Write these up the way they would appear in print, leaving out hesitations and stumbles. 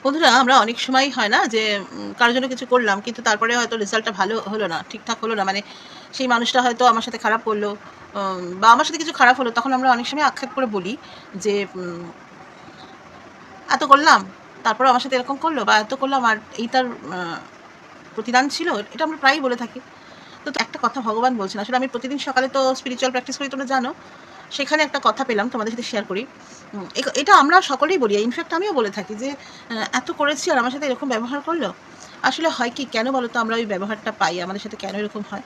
বন্ধুরা, আমরা অনেক সময় হয় না যে কারোর জন্য কিছু করলাম কিন্তু তারপরে হয়তো রেজাল্টটা ভালো হলো না, ঠিকঠাক হলো না, মানে সেই মানুষটা হয়তো আমার সাথে খারাপ করলো, বা আমার সাথে কিছু খারাপ হলো, তখন আমরা অনেক সময় আক্ষেপ করে বলি যে এত করলাম তারপরে আমার সাথে এরকম করলো, বা এত করলাম আর এই তার প্রতিদান ছিল। এটা আমরা প্রায়ই বলে থাকি। তো একটা কথা ভগবান বলছেন, আসলে আমি প্রতিদিন সকালে তো স্পিরিচুয়াল প্র্যাকটিস করি, তোমরা জানো। সেখানে একটা কথা পেলাম, তোমাদের সাথে শেয়ার করি। এটা আমরা সকলেই বলি, ইনফ্যাক্ট আমিও বলে থাকি যে এত করেছি আর আমার সাথে এরকম ব্যবহার করলো। আসলে হয় কি, কেন বলো তো আমরা ওই ব্যবহারটা পাই, আমাদের সাথে কেন এরকম হয়?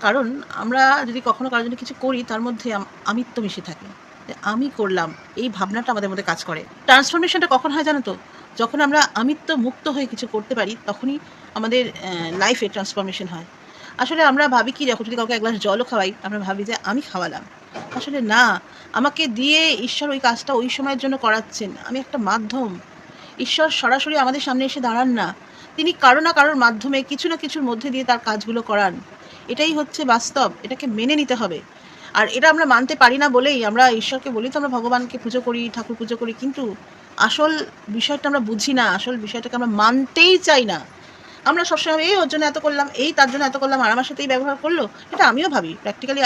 কারণ আমরা যদি কখনো কারোর জন্য কিছু করি, তার মধ্যে আমিত্ব মিশে থাকে, যে আমি করলাম, এই ভাবনাটা আমাদের মধ্যে কাজ করে। ট্রান্সফরমেশনটা কখন হয় জানো তো? যখন আমরা আমিত্ব মুক্ত হয়ে কিছু করতে পারি, তখনই আমাদের লাইফে ট্রান্সফরমেশন হয়। আসলে আমরা ভাবি কি, যখন যদি কাউকে এক গ্লাস জলও খাওয়াই, আমরা ভাবি যে আমি খাওয়ালাম। আসলে না, আমাকে দিয়ে ঈশ্বর ওই কাজটা ওই সময়ের জন্য করাচ্ছেন, আমি একটা মাধ্যম। ঈশ্বর সরাসরি আমাদের সামনে এসে দাঁড়ান না, তিনি কারো না কারোর মাধ্যমে কিছু না কিছুর মধ্যে দিয়ে তার কাজগুলো করান। এটাই হচ্ছে বাস্তব, এটাকে মেনে নিতে হবে। আর এটা আমরা মানতে পারি না বলেই আমরা ঈশ্বরকে বলি তো আমরা ভগবানকে পুজো করি, ঠাকুর পুজো করি, কিন্তু আসল বিষয়টা আমরা বুঝি না, আসল বিষয়টাকে আমরা মানতেই চাই না। আমরা সবসময় এই ওর জন্য এত করলাম, এই তার জন্য এত করলাম, আর আমার সাথেই ব্যবহার করলো। এটা আমিও ভাবি, প্র্যাকটিক্যালি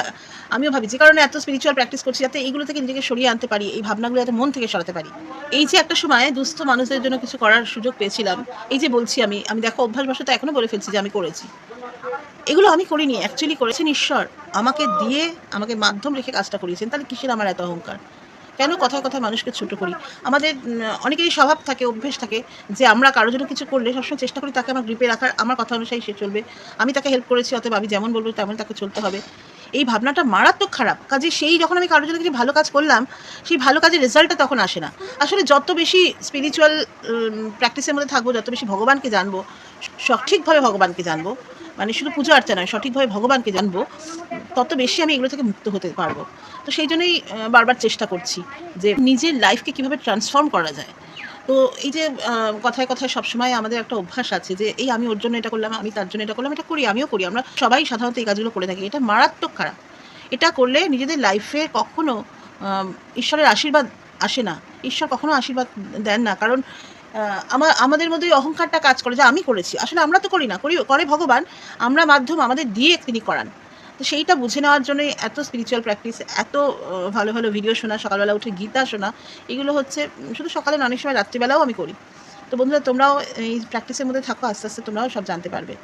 আমিও ভাবি, যে কারণে এত স্পিরিচুয়াল প্র্যাকটিস করছি, যাতে এইগুলো থেকে নিজেকে সরিয়ে আনতে পারি, এই ভাবনাগুলো যাতে মন থেকে সরাতে পারি। এই যে একটা সময় দুস্থ মানুষদের জন্য কিছু করার সুযোগ পেয়েছিলাম, এই যে বলছি আমি দেখো অভ্যাসবশত এখনো বলে ফেলছি যে আমি করেছি। এগুলো আমি করিনি, অ্যাকচুয়ালি করেছেন ঈশ্বর। আমাকে দিয়ে, আমাকে মাধ্যম রেখে কাজটা করিয়েছেন। তাহলে কিসের আমার এত অহংকার? কেন কথায় কথায় মানুষকে ছোট করি? আমাদের অনেকেরই স্বভাব থাকে, অভ্যেস থাকে, যে আমরা কারোর জন্য কিছু করলে সবসময় চেষ্টা করি তাকে আমার গ্রিপে রাখার, আমার কথা অনুযায়ী সে চলবে, আমি তাকে হেল্প করেছি অতএব আমি যেমন বলবো তেমন তাকে চলতে হবে। এই ভাবনাটা মারাত্মক খারাপ। কাজে সেই যখন আমি কারোর জন্য কিছু ভালো কাজ করলাম, সেই ভালো কাজের রেজাল্টটা তখন আসে না। আসলে যত বেশি স্পিরিচুয়াল প্র্যাকটিসের মধ্যে থাকবো, যত বেশি ভগবানকে জানবো, সঠিকভাবে ভগবানকে জানবো, মানে শুধু পুজো আর্চা নয়, সঠিকভাবে ভগবানকে জানবো, তত বেশি আমি এগুলো থেকে মুক্ত হতে পারবো। তো সেই জন্যই বারবার চেষ্টা করছি যে নিজের লাইফকে কীভাবে ট্রান্সফর্ম করা যায়। তো এই যে কথায় কথায় সবসময় আমাদের একটা অভ্যাস আছে যে এই আমি ওর জন্য এটা করলাম, আমি তার জন্য এটা করলাম, এটা করি, আমিও করি, আমরা সবাই সাধারণত এই কাজগুলো করে থাকি। এটা মারাত্মক খারাপ। এটা করলে নিজেদের লাইফে কখনো ঈশ্বরের আশীর্বাদ আসে না। ঈশ্বর কখনো আশীর্বাদ দেন না, কারণ আমাদের মধ্যে ওই অহংকারটা কাজ করে যে আমি করেছি। আসলে আমরা তো করি না, করে ভগবান। আমরা মাধ্যম, আমাদের দিয়ে তিনি করান। তো সেইটা বুঝে নেওয়ার জন্যই এত স্পিরিচুয়াল প্র্যাকটিস, এত ভালো ভালো ভিডিও শোনা, সকালবেলা উঠে গীতা শোনা। এগুলো হচ্ছে শুধু সকালে না, অনেক সময় রাত্রিবেলাও আমি করি। তো বন্ধুরা, তোমরাও এই প্র্যাকটিসের মধ্যে থাকো, আস্তে আস্তে তোমরাও সব জানতে পারবে।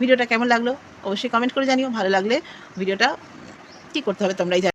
ভিডিওটা কেমন লাগলো অবশ্যই কমেন্ট করে জানিও। ভালো লাগলে ভিডিওটা কী করতে হবে তোমরাই জানো।